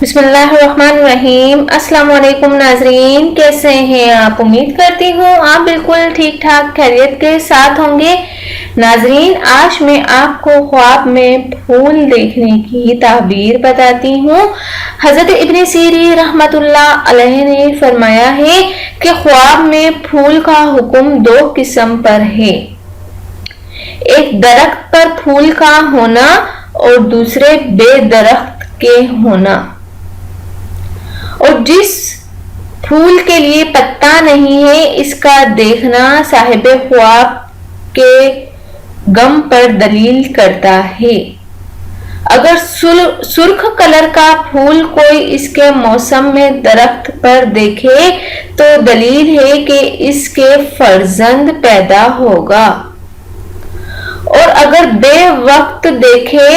بسم اللہ الرحمن الرحیم۔ السلام علیکم ناظرین، کیسے ہیں آپ؟ امید کرتی ہوں آپ بالکل ٹھیک ٹھاک خیریت کے ساتھ ہوں گے۔ ناظرین، آج میں آپ کو خواب میں پھول دیکھنے کی تعبیر بتاتی ہوں۔ حضرت ابن سیرین رحمۃ اللہ علیہ نے فرمایا ہے کہ خواب میں پھول کا حکم دو قسم پر ہے، ایک درخت پر پھول کا ہونا اور دوسرے بے درخت کے ہونا، اور جس پھول کے لیے پتا نہیں ہے اس کا دیکھنا صاحب خواب کے غم پر دلیل کرتا ہے۔ اگر سرخ کلر کا پھول کوئی اس کے موسم میں درخت پر دیکھے تو دلیل ہے کہ اس کے فرزند پیدا ہوگا، اور اگر بے وقت دیکھے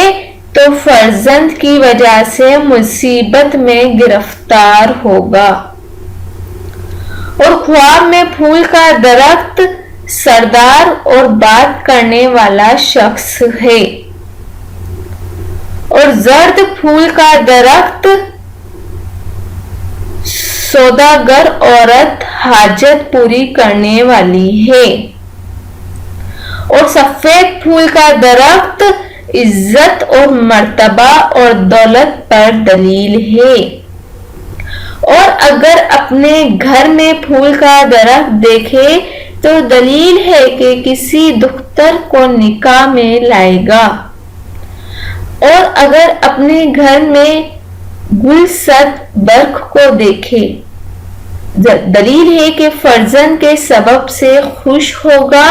تو فرزند کی وجہ سے مصیبت میں گرفتار ہوگا۔ اور خواب میں پھول کا درخت سردار اور بات کرنے والا شخص ہے، اور زرد پھول کا درخت سوداگر عورت حاجت پوری کرنے والی ہے، اور سفید پھول کا درخت عزت اور مرتبہ اور دولت پر دلیل ہے۔ اور اگر اپنے گھر میں پھول کا درخت دیکھے تو دلیل ہے کہ کسی دختر کو نکاح میں لائے گا، اور اگر اپنے گھر میں گلست برق کو دیکھے دلیل ہے کہ فرزند کے سبب سے خوش ہوگا،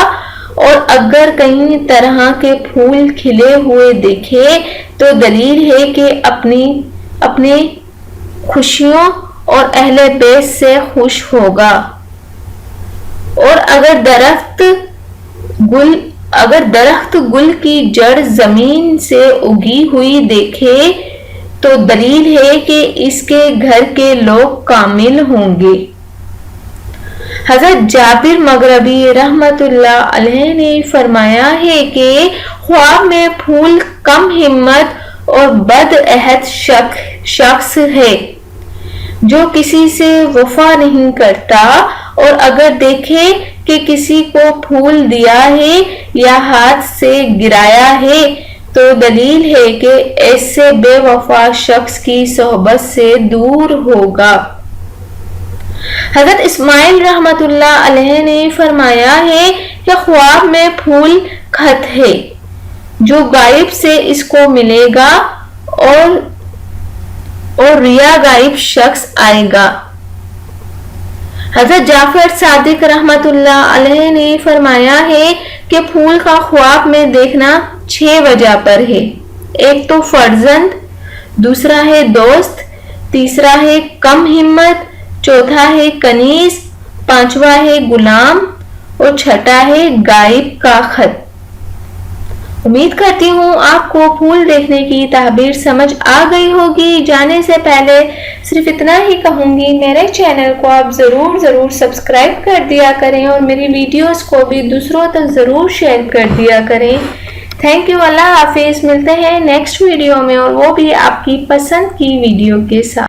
اور اگر کئی طرح کے پھول کھلے ہوئے دیکھے تو دلیل ہے کہ اپنی خوشیوں اور اہل بیت سے خوش ہوگا، اور اگر درخت گل کی جڑ زمین سے اگی ہوئی دیکھے تو دلیل ہے کہ اس کے گھر کے لوگ کامل ہوں گے۔ حضرت جابر مغربی رحمۃ اللہ علیہ نے فرمایا ہے کہ خواب میں پھول کم ہمت اور بد عہد شخص ہے جو کسی سے وفا نہیں کرتا، اور اگر دیکھے کہ کسی کو پھول دیا ہے یا ہاتھ سے گرایا ہے تو دلیل ہے کہ ایسے بے وفا شخص کی صحبت سے دور ہوگا۔ حضرت اسماعیل رحمۃ اللہ علیہ نے فرمایا ہے کہ خواب میں پھول خط ہے جو غائب سے اس کو ملے گا، اور ریا غائب شخص آئے گا۔ حضرت جعفر صادق رحمۃ اللہ علیہ نے فرمایا ہے کہ پھول کا خواب میں دیکھنا 6 وجہ پر ہے، ایک تو فرزند، دوسرا ہے دوست، تیسرا ہے کم ہمت، چوتھا ہے کنیز، پانچواں ہے غلام، اور چھٹا ہے غائب کا خط۔ امید کرتی ہوں آپ کو پھول دیکھنے کی تعبیر سمجھ آ گئی ہوگی۔ جانے سے پہلے صرف اتنا ہی کہوں گی، میرے چینل کو آپ ضرور سبسکرائب کر دیا کریں، اور میری ویڈیوز کو بھی دوسروں تک ضرور شیئر کر دیا کریں۔ تھینک یو، اللہ حافظ۔ ملتے ہیں نیکسٹ ویڈیو میں، اور وہ بھی آپ کی پسند کی ویڈیو کے ساتھ۔